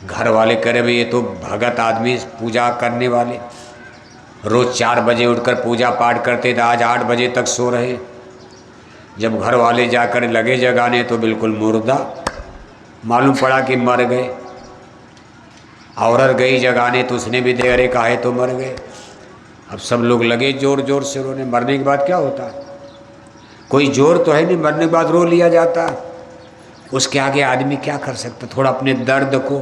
घर वाले करे भाई ये तो भगत आदमी, पूजा करने वाले, रोज़ 4 बजे उठकर पूजा पाठ करते थे, आज 8 बजे तक सो रहे। जब घर वाले जाकर लगे जगाने तो बिल्कुल मुर्दा, मालूम पड़ा कि मर गए। औरत गई जगाने तो उसने भी दे, अरे काहे तो मर गए। अब सब लोग लगे जोर जोर से रोने। मरने के बाद क्या होता है, कोई जोर तो है नहीं, मरने के बाद रो लिया जाता। उसके आगे आदमी क्या कर सकता, थोड़ा अपने दर्द को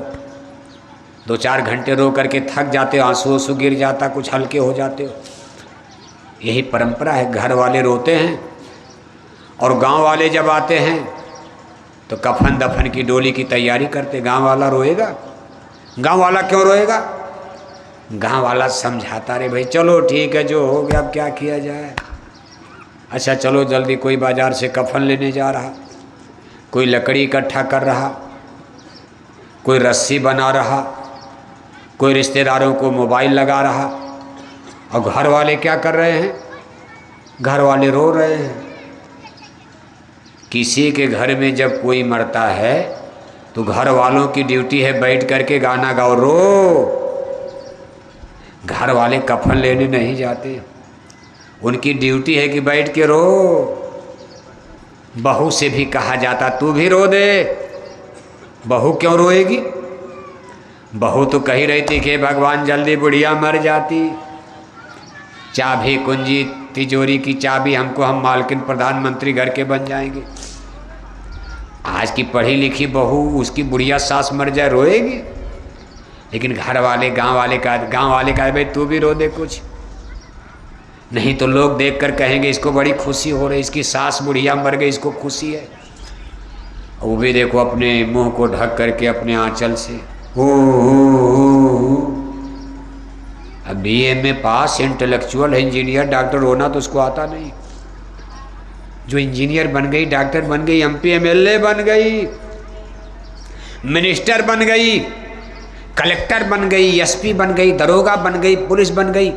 2-4 घंटे रो करके थक जाते हो, आंसू आंसू गिर जाता, कुछ हल्के हो जाते हो। यही परंपरा है, घर वाले रोते हैं और गांव वाले जब आते हैं तो कफन दफन की डोली की तैयारी करते। गांव वाला रोएगा? गांव वाला क्यों रोएगा? गांव वाला समझाता, रे भाई चलो ठीक है जो हो गया, अब क्या किया जाए। अच्छा चलो जल्दी, कोई बाजार से कफन लेने जा रहा, कोई लकड़ी इकट्ठा कर रहा, कोई रस्सी बना रहा, कोई रिश्तेदारों को मोबाइल लगा रहा। और घर वाले क्या कर रहे हैं? घर वाले रो रहे हैं। किसी के घर में जब कोई मरता है तो घर वालों की ड्यूटी है बैठ करके गाना गाओ, रो। घर वाले कफन लेने नहीं जाते, उनकी ड्यूटी है कि बैठ के रो। बहू से भी कहा जाता तू भी रो दे। बहू क्यों रोएगी? बहू तो कही रही थी कि भगवान जल्दी बुढ़िया मर जाती, चाबी कुंजी तिजोरी की चाबी हमको, हम मालकिन प्रधानमंत्री घर के बन जाएंगे। आज की पढ़ी लिखी बहू, उसकी बुढ़िया सास मर जाए, रोएगी? लेकिन घर वाले गांव वाले का भाई तू भी रो दे कुछ, नहीं तो लोग देखकर कहेंगे इसको बड़ी खुशी हो रही, इसकी सास बुढ़िया मर गई, इसको खुशी है। वो भी देखो अपने मुंह को ढक करके अपने आंचल से हो। अब BA में पास, इंटेलेक्चुअल इंजीनियर, डॉक्टर होना तो उसको आता नहीं। जो इंजीनियर बन गई, डॉक्टर बन गई, MP MLA बन गई, मिनिस्टर बन गई, कलेक्टर बन गई, SP बन गई, दरोगा बन गई, पुलिस बन गई,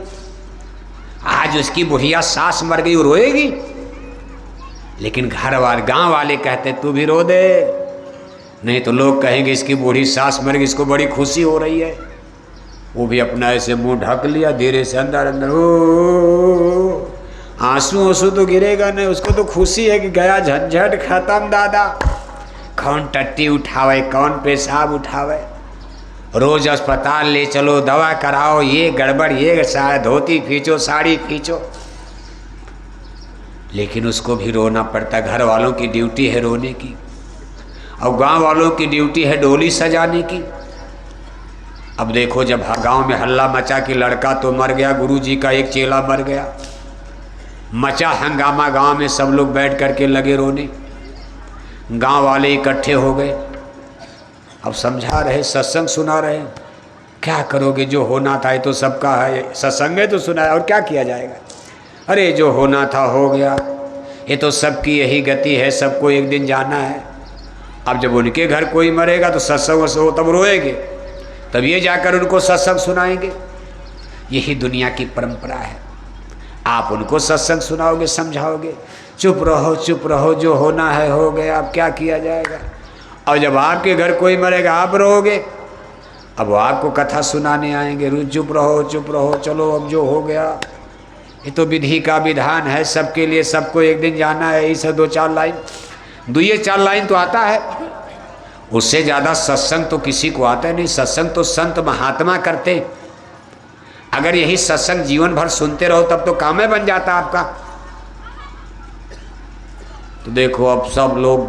आज उसकी बुढ़िया सास मर गई, वो रोएगी? लेकिन घर वाले गांव वाले कहते तू भी रो दे, नहीं तो लोग कहेंगे इसकी बूढ़ी सास मर गई, इसको बड़ी खुशी हो रही है। वो भी अपना ऐसे मुंह ढक लिया, धीरे से अंदर अंदर हो, आंसू आंसू तो गिरेगा नहीं, उसको तो खुशी है कि गया झंझट खत्म दादा। कौन टट्टी उठावे, कौन पेशाब उठावे, रोज अस्पताल ले चलो, दवा कराओ, ये गड़बड़, ये शायद धोती खींचो, साड़ी खींचो। लेकिन उसको भी रोना पड़ता। घर वालों की ड्यूटी है रोने की, और गांव वालों की ड्यूटी है डोली सजाने की। अब देखो जब गांव में हल्ला मचा कि लड़का तो मर गया, गुरुजी का एक चेला मर गया, मचा हंगामा गांव में, सब लोग बैठ करके लगे रोने। गांव वाले इकट्ठे हो गए, अब समझा रहे, सत्संग सुना रहे। क्या करोगे, जो होना था ये तो सबका है, सत्संग में तो सुनाया, और क्या किया जाएगा। अरे जो होना था हो गया, ये तो सबकी यही गति है, सबको एक दिन जाना है। अब जब उनके घर कोई मरेगा तो सत्संग हो, तब रोएंगे, तब ये जाकर उनको सत्संग सुनाएंगे। यही दुनिया की परंपरा है। आप उनको सत्संग सुनाओगे, समझाओगे, चुप रहो, जो होना है हो गया, अब क्या किया जाएगा। और जब आपके घर कोई मरेगा आप रहोगे, अब वो आपको कथा सुनाने आएंगे, चुप रहो, चलो अब जो हो गया। ये तो विधि का विधान है, सबके लिए, सबको एक दिन जाना है। इसे 2-4 लाइन, 2-4 लाइन तो आता है, उससे ज़्यादा सत्संग तो किसी को आता नहीं। सत्संग तो संत महात्मा करते। अगर यही सत्संग जीवन भर सुनते रहो तब तो काम बन जाता आपका। तो देखो अब सब लोग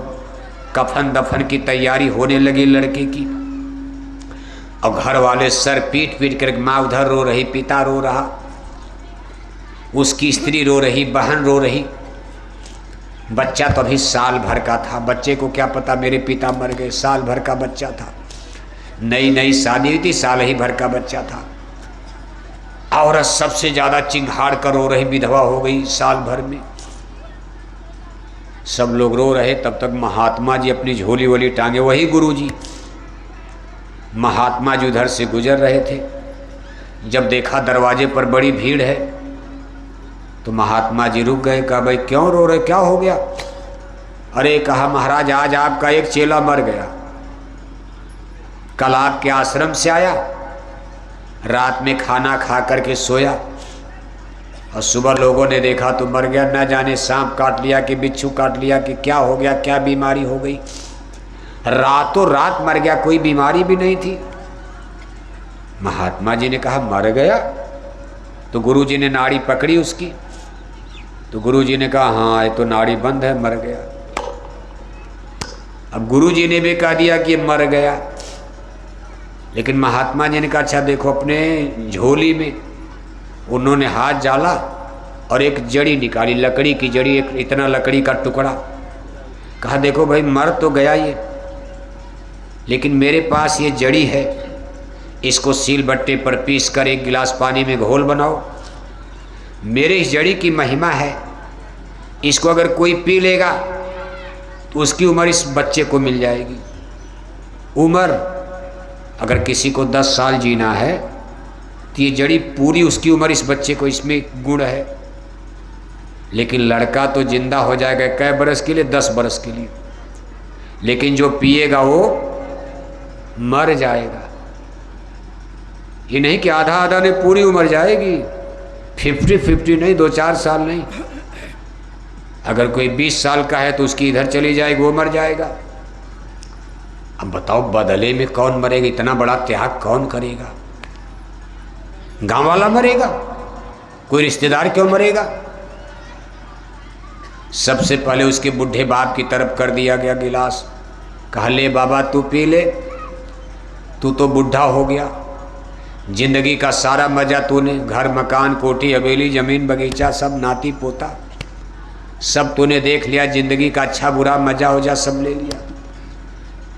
कफन दफन की तैयारी होने लगी लड़के की, और घर वाले सर पीट पीट कर, माँ उधर रो रही, पिता रो रहा, उसकी स्त्री रो रही, बहन रो रही। बच्चा तो अभी साल भर का था, बच्चे को क्या पता मेरे पिता मर गए, साल भर का बच्चा था, नई शादी हुई थी, साल ही भर का बच्चा था। औरत सबसे ज़्यादा चिंघाड़ कर रो रही, विधवा हो गई साल भर में। सब लोग रो रहे, तब तक महात्मा जी अपनी झोली वोली टांगे, वही गुरुजी महात्मा जी उधर से गुजर रहे थे। जब देखा दरवाजे पर बड़ी भीड़ है तो महात्मा जी रुक गए। कहा भाई क्यों रो रहे, क्या हो गया। अरे कहा महाराज आज आपका एक चेला मर गया। कल आपके आश्रम से आया, रात में खाना खा करके सोया और सुबह लोगों ने देखा तो मर गया। न जाने सांप काट लिया कि बिच्छू काट लिया कि क्या हो गया, क्या बीमारी हो गई। रातों रात मर गया, कोई बीमारी भी नहीं थी। महात्मा जी ने कहा मर गया? तो गुरु जी ने नाड़ी पकड़ी उसकी, तो गुरु जी ने कहा हाँ ये तो नाड़ी बंद है, मर गया। अब गुरु जी ने भी कह दिया कि मर गया, लेकिन महात्मा जी ने कहा अच्छा देखो, अपने झोली में उन्होंने हाथ डाला और एक जड़ी निकाली, लकड़ी की जड़ी, एक इतना लकड़ी का टुकड़ा। कहा देखो भाई मर तो गया ये, लेकिन मेरे पास ये जड़ी है, इसको सील बट्टे पर पीस कर एक गिलास पानी में घोल बनाओ। मेरे इस जड़ी की महिमा है, इसको अगर कोई पी लेगा तो उसकी उम्र इस बच्चे को मिल जाएगी। उम्र अगर किसी को 10 साल जीना है तो ये जड़ी पूरी उसकी उम्र इस बच्चे को, इसमें गुण है। लेकिन लड़का तो जिंदा हो जाएगा कै बरस के लिए? 10 बरस के लिए। लेकिन जो पिएगा वो मर जाएगा। ये नहीं कि आधा आधा ने पूरी उम्र जाएगी, 50-50 नहीं, 2-4 साल नहीं। अगर कोई 20 साल का है तो उसकी इधर चली जाएगी, वो मर जाएगा। अब बताओ बदले में कौन मरेगा? इतना बड़ा त्याग कौन करेगा? गांव वाला मरेगा? कोई रिश्तेदार क्यों मरेगा? सबसे पहले उसके बुढ़े बाप की तरफ कर दिया गया गिलास। कहा ले बाबा तू पी ले, तू तो बुढ़ा हो गया, जिंदगी का सारा मजा तूने, घर मकान कोठी हवेली जमीन बगीचा सब नाती पोता सब तूने देख लिया, जिंदगी का अच्छा बुरा मजा हो जा सब ले लिया।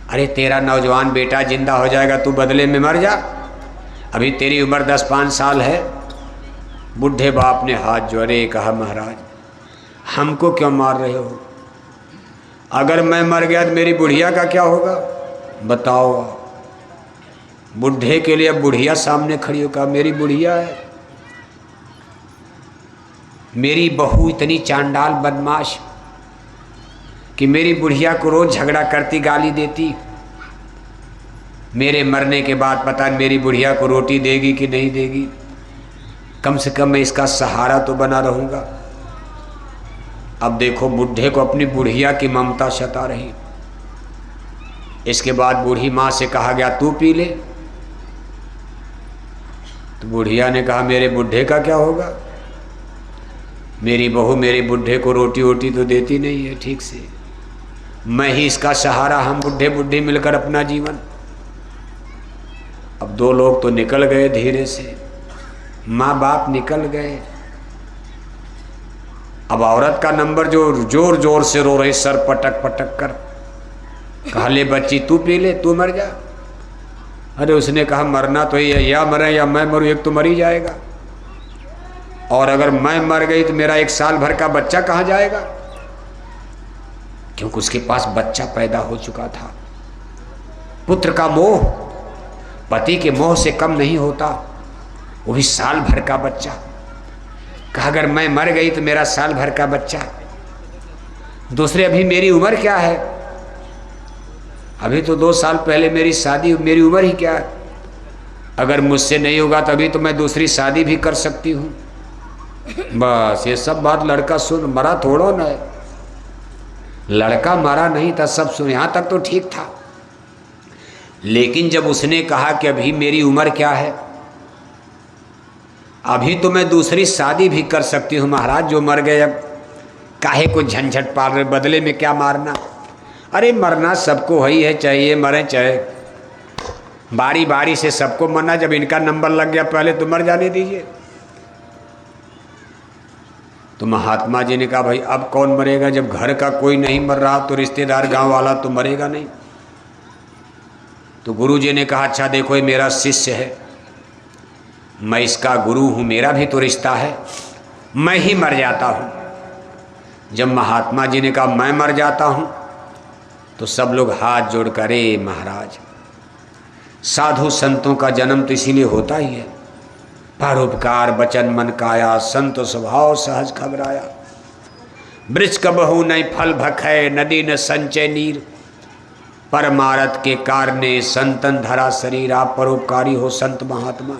अरे तेरा नौजवान बेटा जिंदा हो जाएगा, तू बदले में मर जा, अभी तेरी उम्र 10-5 साल है। बुढ़े बाप ने हाथ जोड़े, कहा महाराज हमको क्यों मार रहे हो? अगर मैं मर गया तो मेरी बुढ़िया का क्या होगा? बताओ। बुढ़े के लिए अब बुढ़िया सामने खड़ी हो, कहा मेरी बुढ़िया है, मेरी बहू इतनी चांडाल बदमाश कि मेरी बुढ़िया को रोज झगड़ा करती, गाली देती। मेरे मरने के बाद पता नहीं मेरी बुढ़िया को रोटी देगी कि नहीं देगी। कम से कम मैं इसका सहारा तो बना रहूँगा। अब देखो बुढ़े को अपनी बुढ़िया की ममता सता रही। इसके बाद बूढ़ी माँ से कहा गया तू पी ले। तो बुढ़िया ने कहा मेरे बुढ़े का क्या होगा? मेरी बहू मेरे बुढ़े को रोटी वोटी तो देती नहीं है ठीक से, मैं ही इसका सहारा, हम बुढ़े बुढ़ी मिलकर अपना जीवन। अब 2 लोग तो निकल गए धीरे से, माँ बाप निकल गए। अब औरत का नंबर जो जोर जोर से रो रही, सर पटक पटक कर। कहा ले बच्ची तू पी ले, तू मर जा। अरे उसने कहा मरना तो ये, या मरे या मैं मरूँ, एक तो मर ही जाएगा। और अगर मैं मर गई तो मेरा 1 साल भर का बच्चा कहाँ जाएगा? क्योंकि उसके पास बच्चा पैदा हो चुका था। पुत्र का मोह पति के मोह से कम नहीं होता, वो भी साल भर का बच्चा। कहा अगर मैं मर गई तो मेरा साल भर का बच्चा। दूसरे अभी मेरी उम्र क्या है? अभी तो 2 साल पहले मेरी शादी, मेरी उम्र ही क्या है? अगर मुझसे नहीं होगा तभी तो मैं दूसरी शादी भी कर सकती हूँ। बस ये सब बात लड़का सुन, मरा थोड़ा ना है, लड़का मरा नहीं था, सब सुन, यहाँ तक तो ठीक था। लेकिन जब उसने कहा कि अभी मेरी उम्र क्या है, अभी तो मैं दूसरी शादी भी कर सकती हूँ महाराज, जो मर गए अब काहे को झंझट पाल रहे, बदले में क्या मारना? अरे मरना सबको ही है, चाहे ये मरे चाहे बारी बारी से सबको मरना। जब इनका नंबर लग गया पहले तो मर जाने दीजिए। तो महात्मा जी ने कहा भाई अब कौन मरेगा? जब घर का कोई नहीं मर रहा तो रिश्तेदार गांव वाला तो मरेगा नहीं। तो गुरु जी ने कहा अच्छा देखो ये मेरा शिष्य है, मैं इसका गुरु हूँ, मेरा भी तो रिश्ता है, मैं ही मर जाता हूँ। जब महात्मा जी ने कहा मैं मर जाता हूँ तो सब लोग हाथ जोड़ कर अरे महाराज, साधु संतों का जन्म तो इसीलिए होता ही है, परोपकार बचन मन काया, संत स्वभाव सहज खबराया। वृक्ष कबहू नहीं फल भखै, नदी न संचय नीर, परमारथ के कारणे संतन धरा शरीर। आप परोपकारी हो संत महात्मा।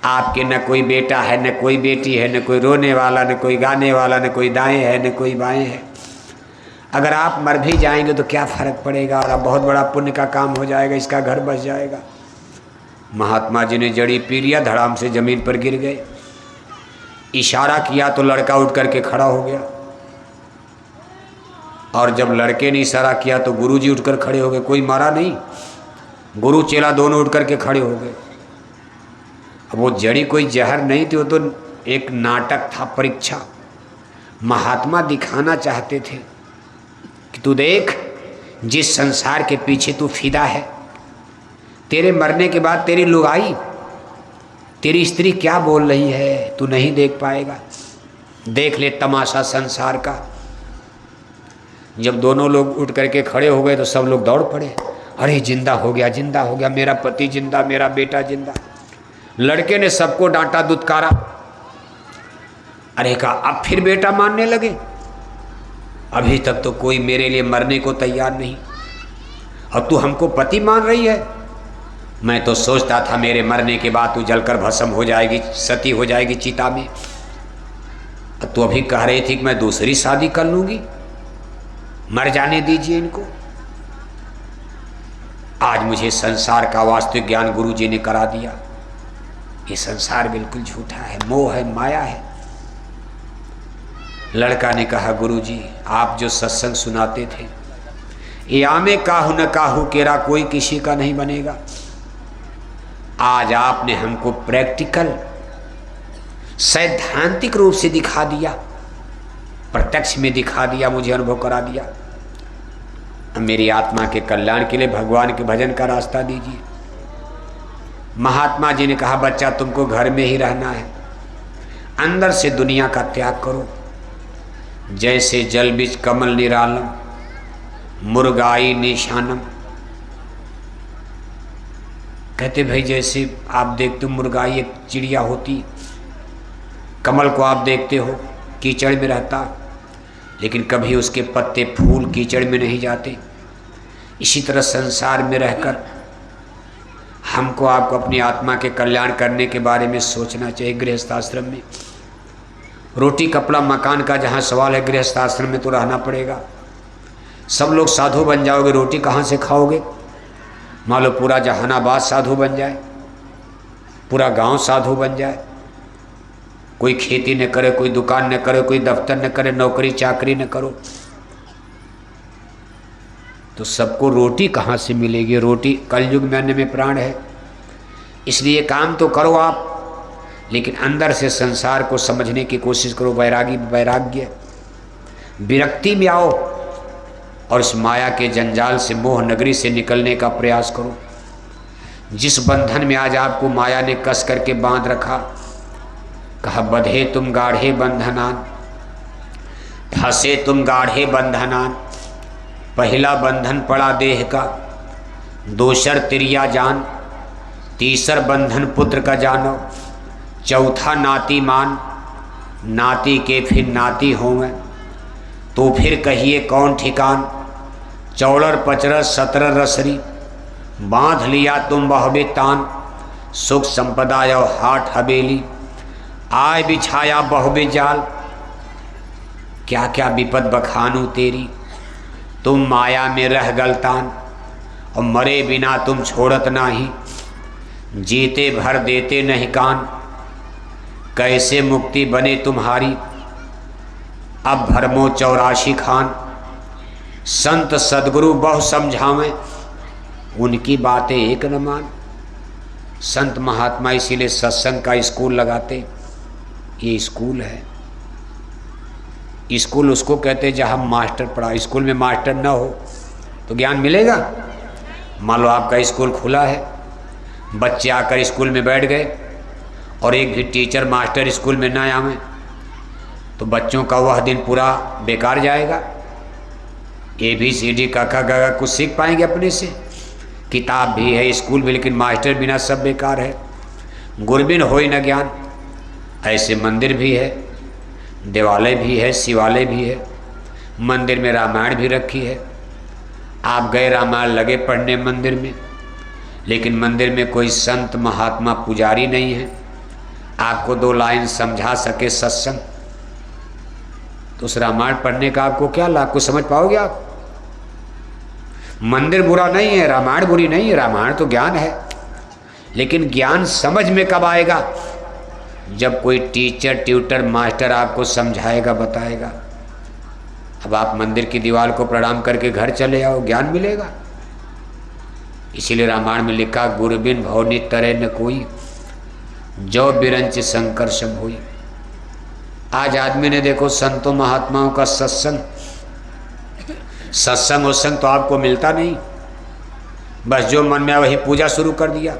आपके न कोई बेटा है, न कोई बेटी है, न कोई रोने वाला, न कोई गाने वाला, न कोई दाएं है, न कोई बाएं है। अगर आप मर भी जाएंगे तो क्या फर्क पड़ेगा, और बहुत बड़ा पुण्य का काम हो जाएगा, इसका घर बस जाएगा। महात्मा जी ने जड़ी पी लिया, धड़ाम से जमीन पर गिर गए। इशारा किया तो लड़का उठ करके खड़ा हो गया, और जब लड़के ने इशारा किया तो गुरु जी उठकर खड़े हो गए। कोई मारा नहीं, गुरु चेला दोनों उठ करके खड़े हो गए। अब वो जड़ी कोई जहर नहीं थी, वो तो एक नाटक था, परीक्षा। महात्मा दिखाना चाहते थे कि तू देख, जिस संसार के पीछे तू फिदा है, तेरे मरने के बाद तेरी लुगाई, तेरी स्त्री क्या बोल रही है, तू नहीं देख पाएगा। देख ले तमाशा संसार का। जब दोनों लोग उठ करके खड़े हो गए तो सब लोग दौड़ पड़े। अरे जिंदा हो गया, जिंदा हो गया, मेरा पति जिंदा, मेरा बेटा जिंदा। लड़के ने सबको डांटा, दुत्कारा। अरे कहा, अब फिर बेटा मानने लगे? अभी तक तो कोई मेरे लिए मरने को तैयार नहीं, और तू हमको पति मान रही है? मैं तो सोचता था मेरे मरने के बाद तू जलकर भस्म हो जाएगी, सती हो जाएगी चिता में। तू अभी कह रही थी कि मैं दूसरी शादी कर लूंगी। मर जाने दीजिए इनको। आज मुझे संसार का वास्तविक ज्ञान गुरु जी ने करा दिया। ये संसार बिल्कुल झूठा है, मोह है, माया है। लड़का ने कहा, गुरु जी आप जो सत्संग सुनाते थे, ये आमे काहू न काहू केरा कोई किसी का नहीं बनेगा। आज आपने हमको प्रैक्टिकल सैद्धांतिक रूप से दिखा दिया, प्रत्यक्ष में दिखा दिया, मुझे अनुभव करा दिया। मेरी आत्मा के कल्याण के लिए भगवान के भजन का रास्ता दीजिए। महात्मा जी ने कहा, बच्चा तुमको घर में ही रहना है, अंदर से दुनिया का त्याग करो। जैसे जल बीच कमल निरालम, मुर्गाई निशानम। कहते भाई जैसे आप देखते हो मुर्गाई एक चिड़िया होती, कमल को आप देखते हो कीचड़ में रहता, लेकिन कभी उसके पत्ते फूल कीचड़ में नहीं जाते। इसी तरह संसार में रहकर हमको आपको अपनी आत्मा के कल्याण करने के बारे में सोचना चाहिए। गृहस्थाश्रम में रोटी कपड़ा मकान का जहाँ सवाल है, गृहस्थाश्रम में तो रहना पड़ेगा। सब लोग साधु बन जाओगे, रोटी कहाँ से खाओगे? मान लो पूरा जहानाबाद साधु बन जाए, पूरा गांव साधु बन जाए, कोई खेती न करे, कोई दुकान न करे, कोई दफ्तर न करे, नौकरी चाकरी न करो, तो सबको रोटी कहाँ से मिलेगी? रोटी कलयुग में अन्न में प्राण है। इसलिए काम तो करो आप, लेकिन अंदर से संसार को समझने की कोशिश करो। वैराग्य विरक्ति में आओ, और इस माया के जंजाल से, मोह नगरी से निकलने का प्रयास करो। जिस बंधन में आज आपको माया ने कस करके बांध रखा, कहा बंधे तुम गाढ़े बंधनान, फंसे तुम गाढ़े बंधनान। पहला बंधन पड़ा देह का, दूसर तिरिया जान, तीसर बंधन पुत्र का जानो, चौथा नाती मान, नाती के फिर नाती होंगे, तो फिर कहिए कौन ठिकान। चौड़र पचरर 17 रसरी, बांध लिया तुम बहबे तान, सुख संपदा यो हाट हवेली, आय बिछाया बहुबे जाल। क्या क्या विपद बखानू तेरी, तुम माया में रह गलतान, और मरे बिना तुम छोड़त नाही, जीते भर देते नहीं कान। कैसे मुक्ति बने तुम्हारी, अब भरमो 84 खान। संत सदगुरु बहु समझावें, उनकी बातें एक न मान। संत महात्मा इसीलिए सत्संग का स्कूल लगाते। ये स्कूल है, स्कूल उसको कहते हैं जहाँ मास्टर पढ़ा। स्कूल में मास्टर ना हो तो ज्ञान मिलेगा? मान लो आपका स्कूल खुला है, बच्चे आकर स्कूल में बैठ गए, और एक भी टीचर मास्टर स्कूल में ना आवे, तो बच्चों का वह दिन पूरा बेकार जाएगा। ABCD का कुछ सीख पाएंगे अपने से? किताब भी है, स्कूल भी, लेकिन मास्टर बिना सब बेकार है। गुरबिन होई न ज्ञान। ऐसे मंदिर भी है, देवालय भी है, शिवालय भी है। मंदिर में रामायण भी रखी है, आप गए रामायण लगे पढ़ने मंदिर में, लेकिन मंदिर में कोई संत महात्मा पुजारी नहीं है आपको 2 लाइन समझा सके सत्संग, तो उस रामायण पढ़ने का आपको क्या लाभ? कुछ समझ पाओगे आप? मंदिर बुरा नहीं है, रामायण बुरी नहीं है, रामायण तो ज्ञान है, लेकिन ज्ञान समझ में कब आएगा? जब कोई टीचर ट्यूटर मास्टर आपको समझाएगा, बताएगा। अब आप मंदिर की दीवार को प्रणाम करके घर चले आओ, ज्ञान मिलेगा? इसीलिए रामायण में लिखा, गुरबिन भवनी तरे न कोई, जो बिरंच शंकर सम होई। आज आदमी ने देखो संतों महात्माओं का सत्संग उत्संग तो आपको मिलता नहीं, बस जो मन में वही पूजा शुरू कर दिया।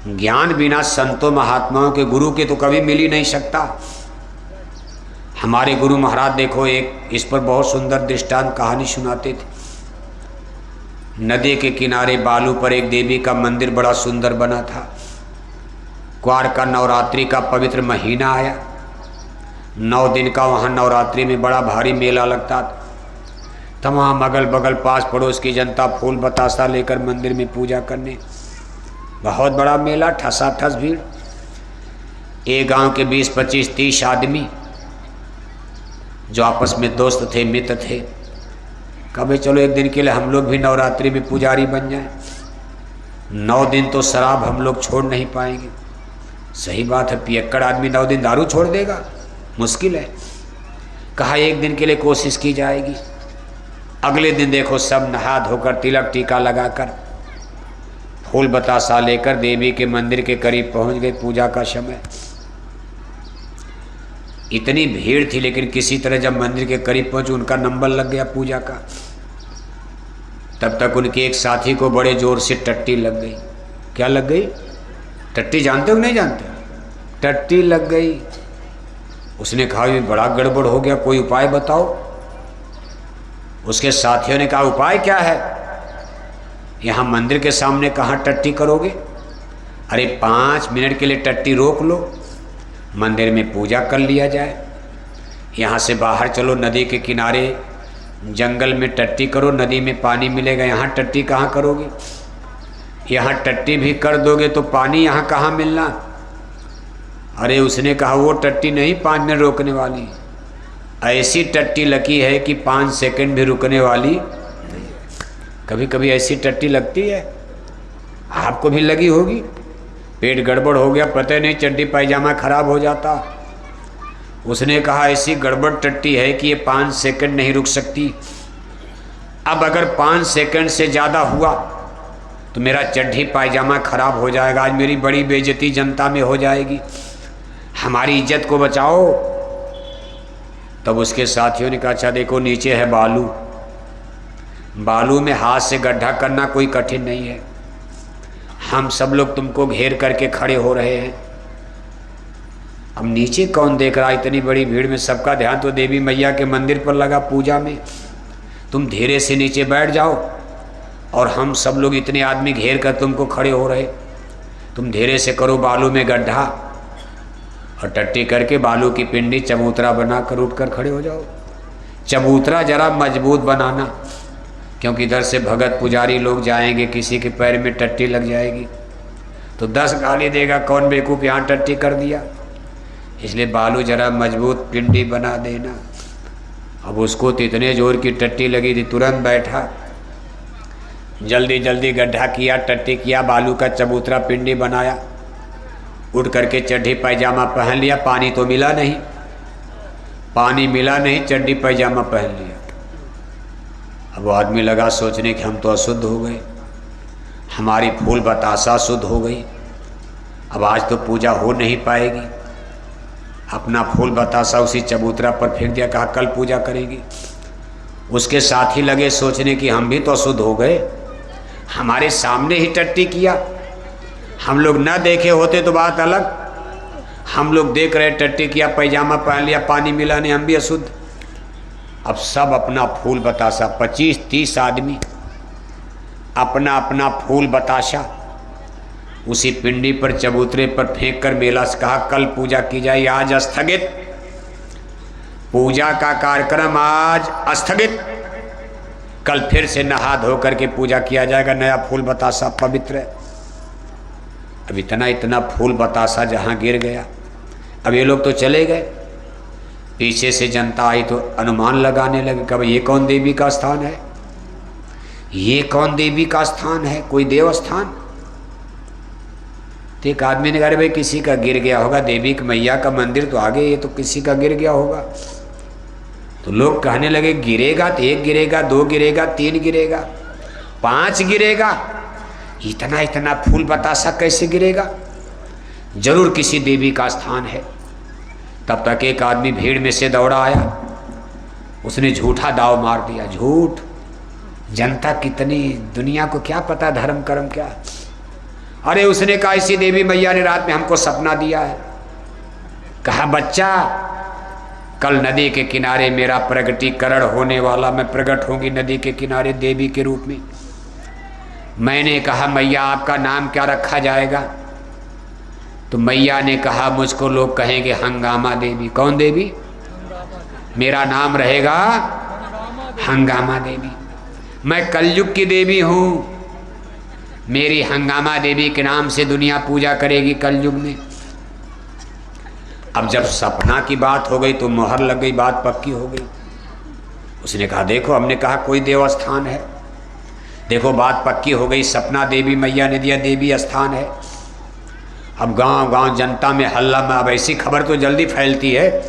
ज्ञान बिना संतों महात्माओं के, गुरु के तो कभी मिल ही नहीं सकता। हमारे गुरु महाराज देखो, एक इस पर बहुत सुंदर दृष्टांत कहानी सुनाते थे। नदी के किनारे बालू पर एक देवी का मंदिर बड़ा सुंदर बना था। क्वार का नवरात्रि का पवित्र महीना आया, 9 दिन का वहाँ नवरात्रि में बड़ा भारी मेला लगता था। तमाम अगल बगल पास पड़ोस की जनता फूल बतासा लेकर मंदिर में पूजा करने, बहुत बड़ा मेला, ठसाठस भीड़। एक गांव के 20, 25, 30 आदमी जो आपस में दोस्त थे, मित्र थे, कभी चलो एक दिन के लिए हम लोग भी नवरात्रि में पुजारी बन जाएं। 9 दिन तो शराब हम लोग छोड़ नहीं पाएंगे। सही बात है, पियक्कड़ आदमी 9 दिन दारू छोड़ देगा, मुश्किल है। कहा एक दिन के लिए कोशिश की जाएगी। अगले दिन देखो सब नहा धोकर तिलक टीका लगाकर फूल बतासा लेकर देवी के मंदिर के करीब पहुंच गए। पूजा का समय, इतनी भीड़ थी, लेकिन किसी तरह जब मंदिर के करीब पहुंचे उनका नंबर लग गया पूजा का। तब तक उनके एक साथी को बड़े जोर से टट्टी लग गई। क्या लग गई? टट्टी जानते हो नहीं जानते? टट्टी लग गई। उसने कहा ये बड़ा गड़बड़ हो गया, कोई उपाय बताओ। उसके साथियों ने कहा उपाय क्या है? यहाँ मंदिर के सामने कहाँ टट्टी करोगे? अरे 5 मिनट के लिए टट्टी रोक लो, मंदिर में पूजा कर लिया जाए। यहाँ से बाहर चलो, नदी के किनारे जंगल में टट्टी करो, नदी में पानी मिलेगा। यहाँ टट्टी कहाँ करोगे? यहाँ टट्टी भी कर दोगे तो पानी यहाँ कहाँ मिलना? अरे उसने कहा वो टट्टी नहीं 5 मिनट रोकने वाली, ऐसी टट्टी लगी है कि 5 सेकंड भी रुकने वाली। कभी कभी ऐसी टट्टी लगती है, आपको भी लगी होगी। पेट गड़बड़ हो गया, पता नहीं चड्डी पायजामा खराब हो जाता। उसने कहा ऐसी गड़बड़ टट्टी है कि ये 5 सेकंड नहीं रुक सकती। अब अगर 5 सेकंड से ज़्यादा हुआ तो मेरा चड्ढी पायजामा खराब हो जाएगा, आज मेरी बड़ी बेइज्जती जनता में हो जाएगी, हमारी इज्जत को बचाओ। तब उसके साथियों ने कहा अच्छा देखो नीचे है बालू, बालू में हाथ से गड्ढा करना कोई कठिन नहीं है। हम सब लोग तुमको घेर करके खड़े हो रहे हैं। अब नीचे कौन देख रहा? इतनी बड़ी भीड़ में सबका ध्यान तो देवी मैया के मंदिर पर लगा पूजा में। तुम धीरे से नीचे बैठ जाओ और हम सब लोग इतने आदमी घेर कर तुमको खड़े हो रहे। तुम धीरे से करो बालू में गड्ढा और टट्टी करके बालू की पिंडी चबूतरा बनाकर उठकर खड़े हो जाओ। चबूतरा जरा मजबूत बनाना, क्योंकि इधर से भगत पुजारी लोग जाएंगे, किसी के पैर में टट्टी लग जाएगी तो 10 गाली देगा, कौन बेवकूफ़ यहाँ टट्टी कर दिया। इसलिए बालू जरा मजबूत पिंडी बना देना। अब उसको तो इतने जोर की टट्टी लगी थी, तुरंत बैठा, जल्दी जल्दी गड्ढा किया, टट्टी किया, बालू का चबूतरा पिंडी बनाया, उठ करके चड्ढी पायजामा पहन लिया। पानी तो मिला नहीं, पानी मिला नहीं, चड्ढी पायजामा पहन लिया। अब वो आदमी लगा सोचने कि हम तो अशुद्ध हो गए, हमारी फूल बतासा शुद्ध हो गई, अब आज तो पूजा हो नहीं पाएगी। अपना फूल बतासा उसी चबूतरा पर फेंक दिया, कहा कल पूजा करेंगे। उसके साथ ही लगे सोचने कि हम भी तो अशुद्ध हो गए, हमारे सामने ही टट्टी किया। हम लोग न देखे होते तो बात अलग, हम लोग देख रहे टट्टी किया, पैजामा पहन लिया, पानी मिला नहीं, हम भी अशुद्ध। अब सब अपना फूल बतासा, 25-30 आदमी अपना अपना फूल बताशा उसी पिंडी पर चबूतरे पर फेंक कर मेला से कहा कल पूजा की जाए, आज स्थगित, पूजा का कार्यक्रम आज स्थगित। कल फिर से नहा धो करके पूजा किया जाएगा, नया फूल बतासा पवित्र है। अब इतना इतना फूल बतासा जहाँ गिर गया, अब ये लोग तो चले गए, पीछे से जनता आई तो अनुमान लगाने लगे, कब ये कौन देवी का स्थान है, ये कौन देवी का स्थान है, कोई देव स्थान। तो एक आदमी ने कहा भाई किसी का गिर गया होगा, देवी की मैया का मंदिर तो आगे, ये तो किसी का गिर गया होगा। तो लोग कहने लगे गिरेगा तो 1 गिरेगा, 2 गिरेगा, 3 गिरेगा, 5 गिरेगा, इतना इतना फूल बतासा कैसे गिरेगा, जरूर किसी देवी का स्थान है। तब तक एक आदमी भीड़ में से दौड़ा आया, उसने झूठा दाव मार दिया। झूठ, जनता कितनी, दुनिया को क्या पता धर्म कर्म क्या। अरे उसने कहा इसी देवी मैया ने रात में हमको सपना दिया है। कहा बच्चा कल नदी के किनारे मेरा प्रगटीकरण होने वाला, मैं प्रकट होंगी नदी के किनारे देवी के रूप में। मैंने कहा मैया आपका नाम क्या रखा जाएगा? तो मैया ने कहा मुझको लोग कहेंगे हंगामा देवी। कौन देवी? मेरा नाम रहेगा हंगामा देवी। मैं कलयुग की देवी हूँ, मेरी हंगामा देवी के नाम से दुनिया पूजा करेगी कलयुग में। अब जब सपना की बात हो गई तो मोहर लग गई, बात पक्की हो गई। उसने कहा देखो हमने कहा कोई देवस्थान है, देखो बात पक्की हो गई, सपना देवी मैया ने दिया, देवी स्थान है। अब गांव गांव जनता में हल्ला में, अब ऐसी खबर तो जल्दी फैलती है,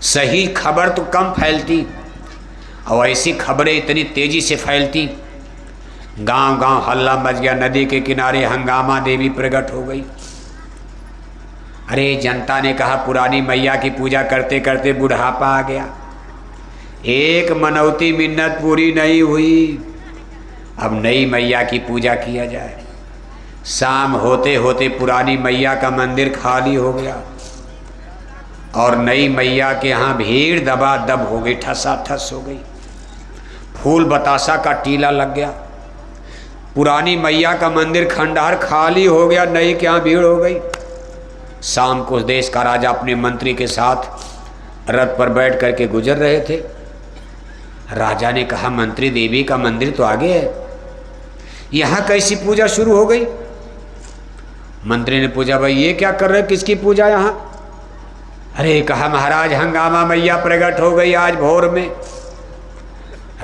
सही खबर तो कम फैलती, और ऐसी खबरें इतनी तेजी से फैलती। गांव गांव हल्ला मच गया, नदी के किनारे हंगामा देवी प्रकट हो गई। अरे जनता ने कहा पुरानी मैया की पूजा करते करते बुढ़ापा आ गया, एक मनौती मिन्नत पूरी नहीं हुई, अब नई मैया की पूजा किया जाए। शाम होते होते पुरानी मैया का मंदिर खाली हो गया और नई मैया के यहाँ भीड़ दबा दब हो गई, ठसाठस हो गई। फूल बतासा का टीला लग गया, पुरानी मैया का मंदिर खंडहर खाली हो गया, नई के यहाँ भीड़ हो गई। शाम को देश का राजा अपने मंत्री के साथ रथ पर बैठ करके गुजर रहे थे। राजा ने कहा मंत्री देवी का मंदिर तो आगे है, यहाँ कैसी पूजा शुरू हो गई? मंत्री ने पूछा भाई ये क्या कर रहे, किसकी पूजा यहाँ? अरे कहा महाराज हंगामा मैया प्रकट हो गई आज भोर में।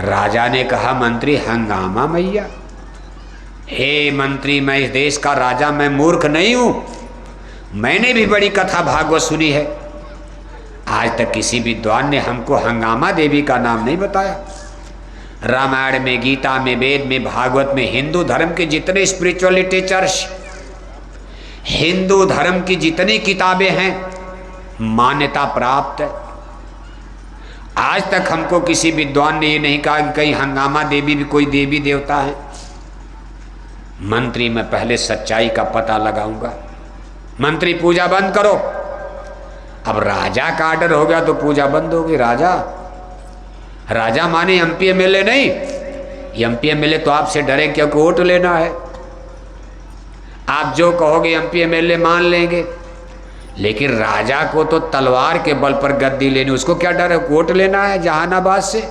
राजा ने कहा मंत्री हंगामा मैया? हे मंत्री मैं इस देश का राजा, मैं मूर्ख नहीं हूं, मैंने भी बड़ी कथा भागवत सुनी है, आज तक किसी विद्वान ने हमको हंगामा देवी का नाम नहीं बताया। रामायण में, गीता में, वेद में, भागवत में, हिंदू धर्म के जितने स्पिरिचुअल लिटरेचर्स, हिंदू धर्म की जितनी किताबें हैं मान्यता प्राप्त है, आज तक हमको किसी विद्वान ने ये नहीं कहा कि कहीं हंगामा देवी भी कोई देवी देवता है। मंत्री मैं पहले सच्चाई का पता लगाऊंगा, मंत्री पूजा बंद करो। अब राजा का आर्डर हो गया तो पूजा बंद होगी। राजा माने एमपी एमएलए नहीं, एमपी एमएलए तो आपसे डरे क्योंकि वोट लेना है, आप जो कहोगे एमपी एमएलए मान लेंगे, लेकिन राजा को तो तलवार के बल पर गद्दी लेनी, उसको क्या डर है, वोट लेना है जहानाबाद से,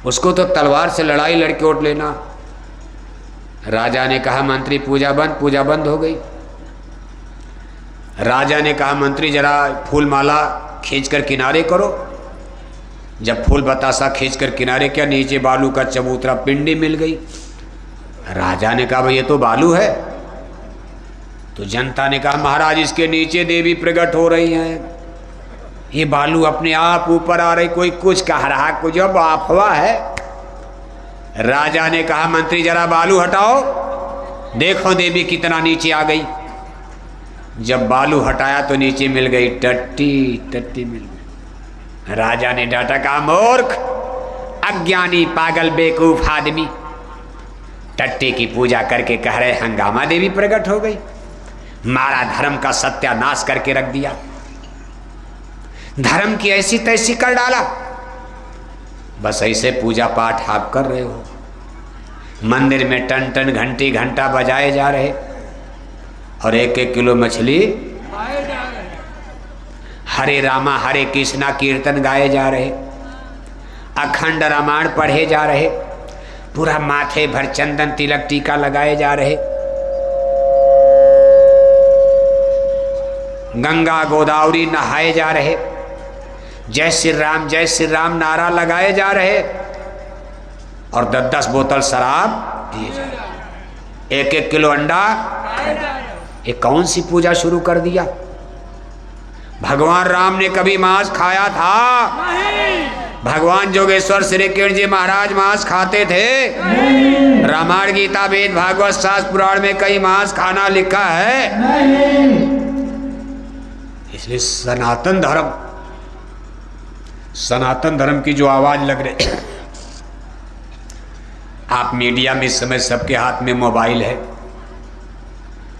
उसको तो तलवार से लड़ाई लड़के वोट लेना। राजा ने कहा मंत्री पूजा बंद हो गई। राजा ने कहा मंत्री जरा फूल माला खींचकर किनारे करो। जब फूल बतासा खींचकर किनारे किया, नीचे बालू का चबूतरा पिंडी मिल गई। राजा ने कहा भाई ये तो बालू है। तो जनता ने कहा महाराज इसके नीचे देवी प्रकट हो रही हैं, ये बालू अपने आप ऊपर आ रही, कोई कुछ कह रहा, कुछ अब अफवाह है। राजा ने कहा मंत्री जरा बालू हटाओ, देखो देवी कितना नीचे आ गई। जब बालू हटाया तो नीचे मिल गई टट्टी मिल गई। राजा ने डांटा, कहा मूर्ख, अज्ञानी, पागल, बेवकूफ आदमी, टट्टी की पूजा करके कह रहे हंगामा देवी प्रकट हो गई। मारा धर्म का सत्यानाश करके रख दिया, धर्म की ऐसी तैसी कर डाला। बस ऐसे पूजा पाठ आप कर रहे हो, मंदिर में टन टन घंटी घंटा बजाए जा रहे और 1-1 किलो मछली खाए जा रहे, हरे रामा हरे कृष्णा कीर्तन गाए जा रहे। अखंड रामायण पढ़े जा रहे, पूरा माथे भर चंदन तिलक टीका लगाए जा रहे, गंगा गोदावरी नहाए जा रहे, जय श्री राम नारा लगाए जा रहे, और 10-10 बोतल शराब दिए जा रहे, 1-1 किलो अंडा। ये कौन सी पूजा शुरू कर दिया? भगवान राम ने कभी मांस खाया था? भगवान जोगेश्वर श्री कृष्ण जी महाराज मांस खाते थे? रामायण गीता वेद भागवत शास्त्र पुराण में कहीं मांस खाना लिखा है? इसलिए सनातन धर्म की जो आवाज लग रही, आप मीडिया में इस समय सबके हाथ में मोबाइल है,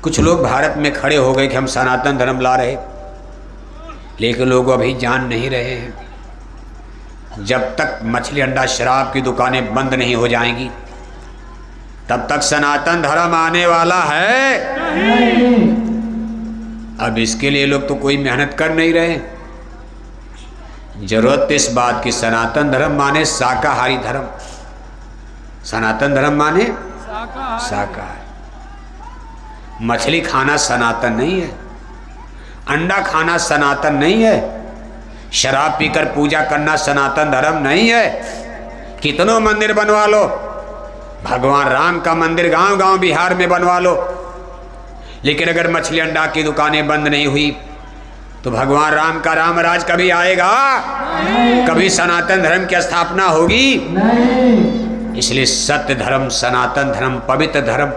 कुछ लोग भारत में खड़े हो गए कि हम सनातन धर्म ला रहे, लेकिन लोग अभी जान नहीं रहे हैं। जब तक मछली अंडा शराब की दुकानें बंद नहीं हो जाएंगी, तब तक सनातन धर्म आने वाला है। अब इसके लिए लोग तो कोई मेहनत कर नहीं रहे। जरूरत इस बात की सनातन धर्म माने शाकाहारी धर्म, सनातन धर्म माने शाकाहारी। मछली खाना सनातन नहीं है, अंडा खाना सनातन नहीं है, शराब पीकर पूजा करना सनातन धर्म नहीं है। कितनों मंदिर बनवा लो, भगवान राम का मंदिर गांव-गांव बिहार में बनवा लो, लेकिन अगर मछली अंडा की दुकानें बंद नहीं हुई तो भगवान राम का राम राज कभी आएगा? कभी सनातन धर्म की स्थापना होगी? इसलिए सत्य धर्म, सनातन धर्म, पवित्र धर्म।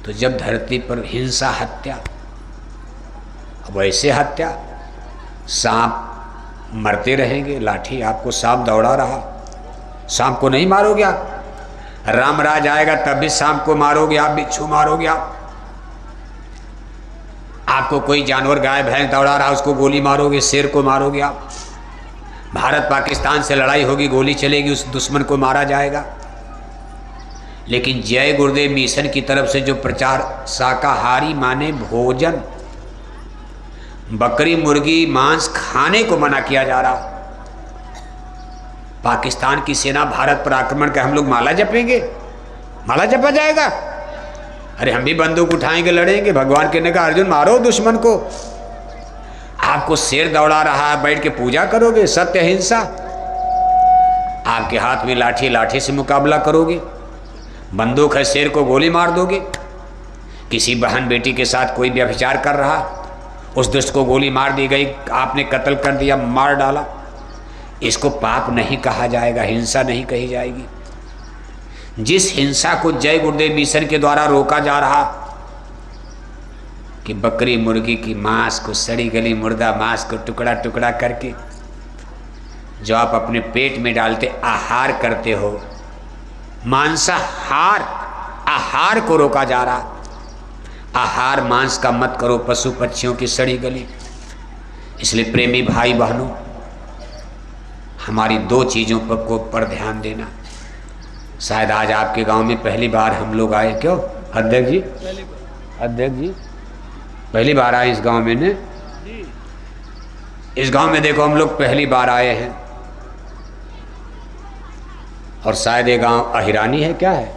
तो जब धरती पर हिंसा, हत्या, वैसे हत्या, सांप मरते रहेंगे, लाठी आपको सांप दौड़ा रहा, सांप को नहीं मारोगे आप? रामराज आएगा तब भी सांप को मारोगे आप, बिच्छू मारोगे आप? आपको कोई जानवर गाय भैंस दौड़ा रहा, उसको गोली मारोगे? शेर को मारोगे आप? भारत पाकिस्तान से लड़ाई होगी, गोली चलेगी, उस दुश्मन को मारा जाएगा। लेकिन जय गुरुदेव मिशन की तरफ से जो प्रचार, शाकाहारी माने भोजन, बकरी मुर्गी मांस खाने को मना किया जा रहा। पाकिस्तान की सेना भारत पर आक्रमण कर, हम लोग माला जपेंगे? माला जपा जाएगा? अरे हम भी बंदूक उठाएंगे, लड़ेंगे। भगवान कहने का अर्जुन मारो दुश्मन को। आपको शेर दौड़ा रहा है, बैठ के पूजा करोगे? सत्य हिंसा। आपके हाथ में लाठी, लाठी से मुकाबला करोगे? बंदूक है, शेर को गोली मार दोगे? किसी बहन बेटी के साथ कोई व्यभिचार कर रहा, उस दुष्ट को गोली मार दी गई, आपने कत्ल कर दिया, मार डाला, इसको पाप नहीं कहा जाएगा, हिंसा नहीं कही जाएगी। जिस हिंसा को जय गुरुदेव मिशन के द्वारा रोका जा रहा कि बकरी मुर्गी की मांस को, सड़ी गली मुर्दा मांस को टुकड़ा टुकड़ा करके जो आप अपने पेट में डालते आहार करते हो, मांसाहार आहार को रोका जा रहा। आहार मांस का मत करो, पशु पक्षियों की सड़ी गली। इसलिए प्रेमी भाई बहनों, हमारी 2 चीज़ों पर ध्यान देना। शायद आज आपके गांव में पहली बार हम लोग आए। क्यों अध्यक्ष जी? अध्यक्ष जी पहली बार आए इस गांव में ने? इस गांव में देखो हम लोग पहली बार आए हैं, और शायद ये गांव अहिरानी है। क्या है?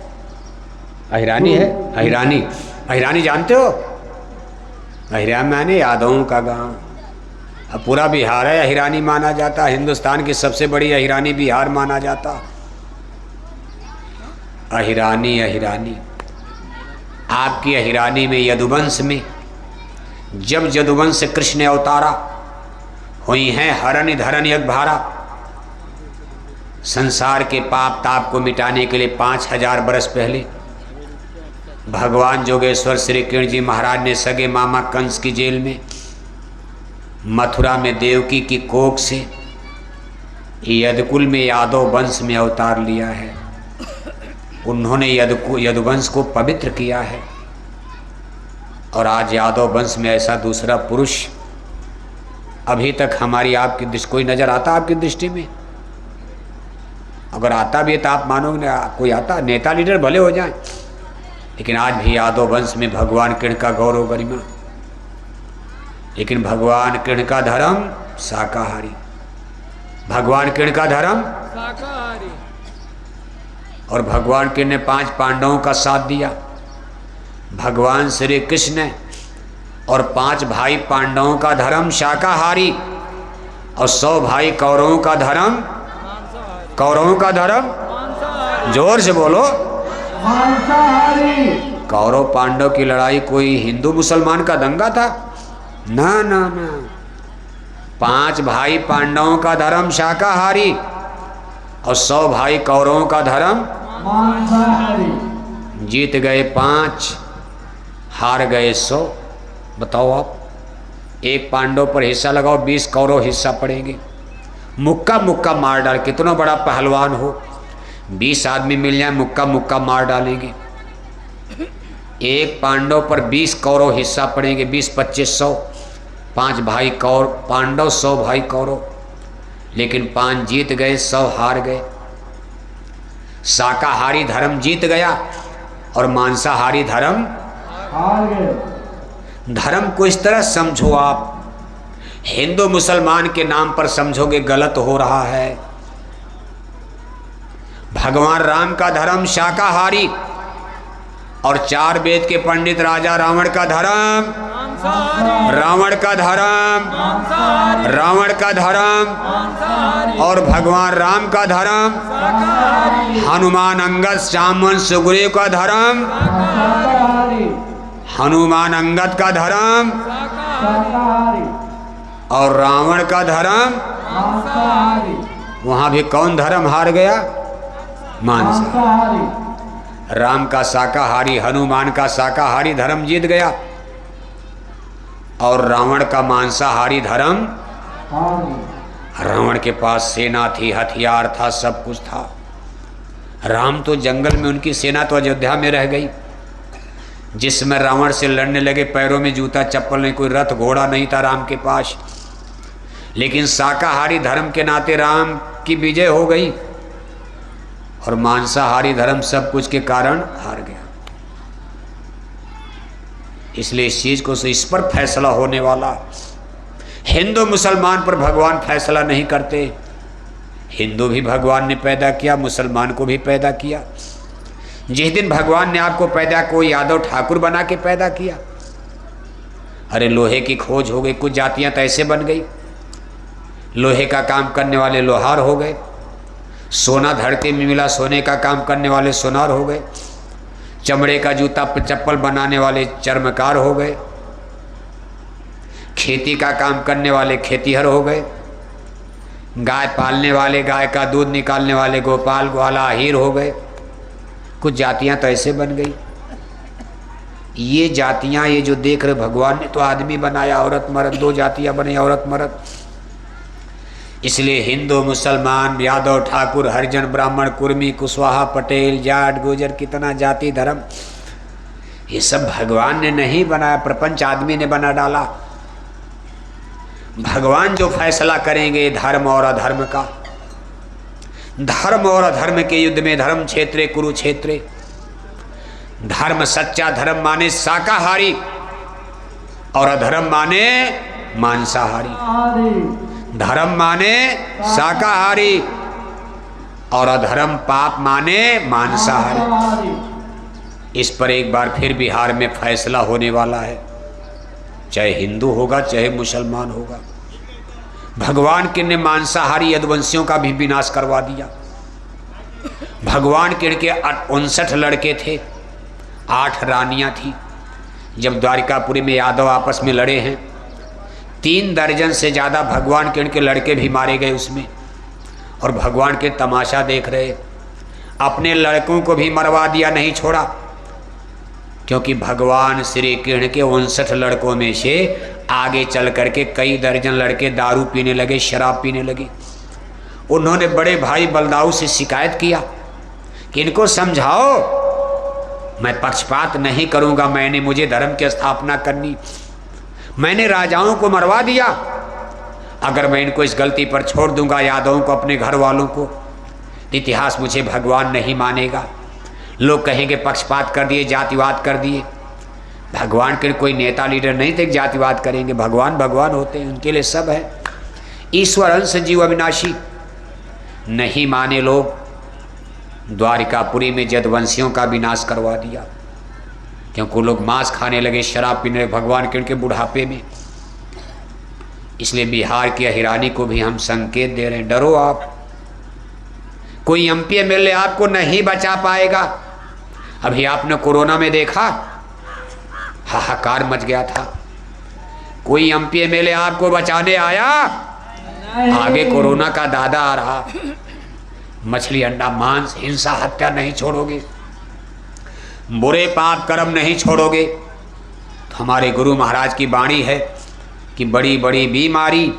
अहिरानी है? अहिरानी, अहिरानी जानते हो? अहिरानी माने यादवों का गांव। अब पूरा बिहार है अहिरानी माना जाता, हिंदुस्तान की सबसे बड़ी अहिरानी बिहार माना जाता। अहिरानी, अहिरानी आपकी अहिरानी में, यदुवंश में जब यदुवंश कृष्ण अवतारा हुई हैं हरण धरण यज्ञ भारा, संसार के पाप ताप को मिटाने के लिए 5000 बरस पहले भगवान जोगेश्वर श्री कृष्ण जी महाराज ने सगे मामा कंस की जेल में, मथुरा में देवकी की कोख से यदुकुल में यादव वंश में अवतार लिया है। उन्होंने यदुवंश को पवित्र किया है, और आज यादव वंश में ऐसा दूसरा पुरुष अभी तक हमारी आपकी दृष्टि, कोई नजर आता आपकी दृष्टि में? अगर आता भी है तो आप मानोगे ना कोई आता? नेता लीडर भले हो जाए, लेकिन आज भी यादव वंश में भगवान कृष्ण का गौरव गरिमा। लेकिन भगवान कृष्ण का धर्म शाकाहारी। भगवान कृष्ण का धर्म शाकाहारी। और भगवान कृष्ण ने 5 पांडवों का साथ दिया। भगवान श्री कृष्ण और 5 भाई पांडवों का धर्म शाकाहारी और 100 भाई कौरवों का धर्म मांसाहारी। कौरवों का धर्म मांसाहारी। जोर से बोलो। मांसाहारी। कौरव पांडव की लड़ाई कोई हिंदू मुसलमान का दंगा था? ना ना ना। 5 भाई पांडवों का धर्म शाकाहारी और 100 भाई कौरवों का धर्म मांसाहारी। जीत गए 5, हार गए 100। बताओ आप, एक पांडव पर हिस्सा लगाओ, 20 कौरव हिस्सा पड़ेंगे। मुक्का मुक्का मार डाल, कितना बड़ा पहलवान हो, 20 आदमी मिल जाए मुक्का मुक्का मार डालेंगे। एक पांडव पर 20 कौरव हिस्सा पड़ेंगे, 20 25 100। 5 भाई पांडव, 100 भाई कौरव, लेकिन 5 जीत गए, 100 हार गए। शाकाहारी धर्म जीत गया और मांसाहारी धर्म हार गए। धर्म को इस तरह समझो आप, हिंदू मुसलमान के नाम पर समझोगे गलत हो रहा है। भगवान राम का धर्म शाकाहारी और 4 वेद के पंडित राजा रावण का धर्म मांसाहारी। रावण का धर्म मांसाहारी। रावण का धर्म मांसाहारी। और भगवान राम का धर्म शाकाहारी। हनुमान अंगद सामन सुग्रीव का धर्म शाकाहारी। हनुमान अंगद का धर्म शाकाहारी। और रावण का धर्म। मांसाहारी। वहां भी कौन धर्म हार गया? मांसाहारी। मांसाहारी। राम का शाकाहारी, हनुमान का शाकाहारी धर्म जीत गया और रावण का मांसाहारी धर्म। हार गए। रावण के पास सेना थी, हथियार था, सब कुछ था। राम तो जंगल में, उनकी सेना तो अयोध्या में रह गई। जिसमें रावण से लड़ने लगे, पैरों में जूता चप्पल नहीं, कोई रथ घोड़ा नहीं था राम के पास। लेकिन शाकाहारी धर्म के नाते राम की विजय हो गई और मांसाहारी धर्म सब कुछ के कारण हार गया। इसलिए इस चीज को इस पर फैसला होने वाला। हिंदू मुसलमान पर भगवान फैसला नहीं करते। हिंदू भी भगवान ने पैदा किया, मुसलमान को भी पैदा किया। जिस दिन भगवान ने आपको पैदा, कोई यादव ठाकुर बना के पैदा किया। अरे लोहे की खोज हो गई, कुछ जातियां तो ऐसे बन गई, लोहे का काम करने वाले लोहार हो गए। सोना धरती में मिला, सोने का काम करने वाले सोनार हो गए। चमड़े का जूता चप्पल बनाने वाले चर्मकार हो गए। खेती का काम करने वाले खेतीहर हो गए। गाय पालने वाले, गाय का दूध निकालने वाले गोपाल ग्वाला हीर हो गए। कुछ जातियां तो ऐसे बन गई। ये जातियां, ये जो देख रहे, भगवान ने तो आदमी बनाया, औरत मर्द 2 जातियां बने, औरत मर्द। इसलिए हिंदू मुसलमान, यादव ठाकुर, हरिजन ब्राह्मण, कुर्मी कुशवाहा, पटेल, जाट, गुर्जर, कितना जाति धर्म, ये सब भगवान ने नहीं बनाया, प्रपंच आदमी ने बना डाला। भगवान जो फैसला करेंगे धर्म और अधर्म का, धर्म और अधर्म के युद्ध में धर्म क्षेत्रे कुरुक्षेत्रे। धर्म, सच्चा धर्म माने शाकाहारी और अधर्म माने मांसाहारी। धर्म माने शाकाहारी और अधर्म पाप माने मांसाहारी। इस पर एक बार फिर बिहार में फैसला होने वाला है, चाहे हिंदू होगा चाहे मुसलमान होगा। भगवान के ने मांसाहारी यदुवंशियों का भी विनाश करवा दिया। भगवान के 59 लड़के थे, 8 रानियां थी। जब द्वारिकापुरी में यादव आपस में लड़े हैं, 3 दर्जन से ज़्यादा भगवान के लड़के भी मारे गए उसमें। और भगवान के तमाशा देख रहे, अपने लड़कों को भी मरवा दिया, नहीं छोड़ा। क्योंकि भगवान श्री कृष्ण के 59 लड़कों में से आगे चल करके कई दर्जन लड़के दारू पीने लगे, शराब पीने लगे। उन्होंने बड़े भाई बलदाऊ से शिकायत किया कि इनको समझाओ, मैं पक्षपात नहीं करूंगा, मुझे धर्म की स्थापना करनी, मैंने राजाओं को मरवा दिया। अगर मैं इनको इस गलती पर छोड़ दूंगा, यादवों को, अपने घर वालों को, इतिहास मुझे भगवान नहीं मानेगा। लोग कहेंगे पक्षपात कर दिए, जातिवाद कर दिए। भगवान के कोई नेता लीडर नहीं थे जातिवाद करेंगे। भगवान भगवान होते हैं, उनके लिए सब है। ईश्वर अंश जीव अविनाशी, नहीं माने लोग, द्वारिकापुरी में जदवंशियों का विनाश करवा दिया, क्योंकि लोग मांस खाने लगे, शराब पीने लगे भगवान के उनके बुढ़ापे में। इसलिए बिहार की अहिरानी को भी हम संकेत दे रहे हैं, डरो आप, कोई एमपी एमएलए आपको नहीं बचा पाएगा। अभी आपने कोरोना में देखा, हाहाकार मच गया था, कोई एमपी एमएलए आपको बचाने आया? आगे कोरोना का दादा आ रहा। मछली अंडा मांस हिंसा हत्या नहीं छोड़ोगे, बुरे पाप कर्म नहीं छोड़ोगे, तो हमारे गुरु महाराज की वाणी है कि बड़ी बड़ी बीमारी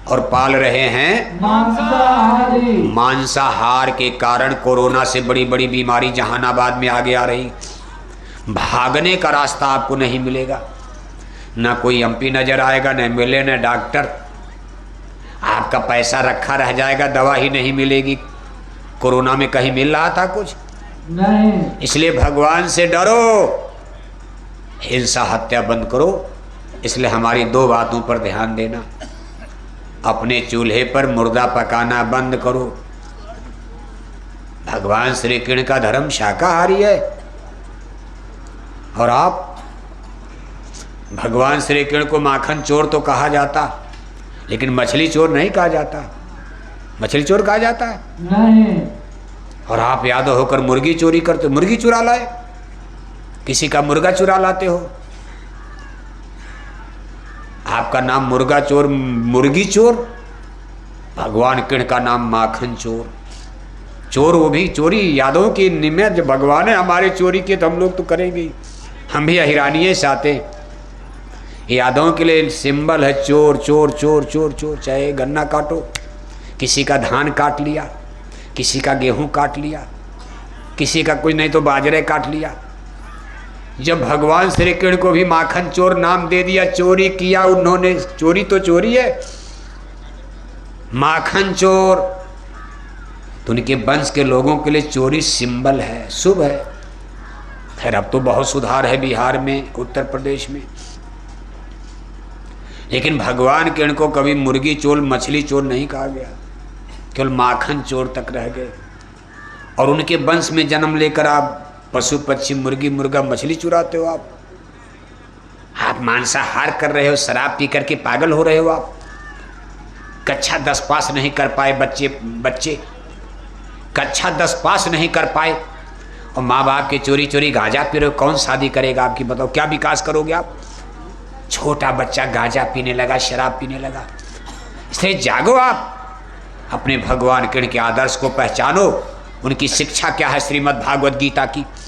और पाल रहे हैं मांसाहारी। मांसाहार के कारण कोरोना से बड़ी बड़ी बीमारी जहानाबाद में आगे आ रही। भागने का रास्ता आपको नहीं मिलेगा, ना कोई एमपी नजर आएगा, न एमएलए, न डॉक्टर। आपका पैसा रखा रह जाएगा, दवा ही नहीं मिलेगी। कोरोना में कहीं मिल रहा था कुछ नहीं। इसलिए भगवान से डरो, हिंसा हत्या बंद करो। इसलिए हमारी दो बातों पर ध्यान देना, अपने चूल्हे पर मुर्दा पकाना बंद करो। भगवान श्री कृष्ण का धर्म शाकाहारी है, और आप भगवान श्री कृष्ण को माखन चोर तो कहा जाता, लेकिन मछली चोर नहीं कहा जाता। मछली चोर कहा जाता है नहीं। और आप यादव होकर मुर्गी चोरी करते, मुर्गी चुरा लाए, किसी का मुर्गा चुरा लाते हो। आपका नाम मुर्गा चोर, मुर्गी चोर, भगवान कृष्ण का नाम माखन चोर। चोर वो भी चोरी यादवों की निमित्त, जब भगवान है हमारे चोरी के तो हम लोग तो करेंगे। हम भी अहिरानिये से आते, यादवों के लिए सिंबल है चोर चोर चोर चोर चोर। चाहे गन्ना काटो, किसी का धान काट लिया, किसी का गेहूं काट लिया, किसी का कुछ नहीं तो बाजरे काट लिया। जब भगवान श्री कृष्ण को भी माखन चोर नाम दे दिया, चोरी किया उन्होंने, चोरी तो चोरी है, माखन चोर, तो उनके वंश के लोगों के लिए चोरी सिंबल है, शुभ है। खैर अब तो बहुत सुधार है बिहार में, उत्तर प्रदेश में, लेकिन भगवान के इनको कभी मुर्गी चोर मछली चोर नहीं कहा गया, केवल माखन चोर तक रह गए। और उनके वंश में जन्म लेकर आप पशु पक्षी मुर्गी मुर्गा मछली चुराते हो। आप मांसाहार कर रहे हो, शराब पी करके पागल हो रहे हो। आप कक्षा 10 पास नहीं कर पाए बच्चे कक्षा 10 पास नहीं कर पाए, और माँ बाप के चोरी चोरी गांजा पी रहे हो। कौन शादी करेगा आपकी, बताओ क्या विकास करोगे आप? छोटा बच्चा गांजा पीने लगा, शराब पीने लगा। इसलिए जागो, आप अपने भगवान कृष्ण के आदर्श को पहचानो। उनकी शिक्षा क्या है श्रीमद् भागवत गीता की,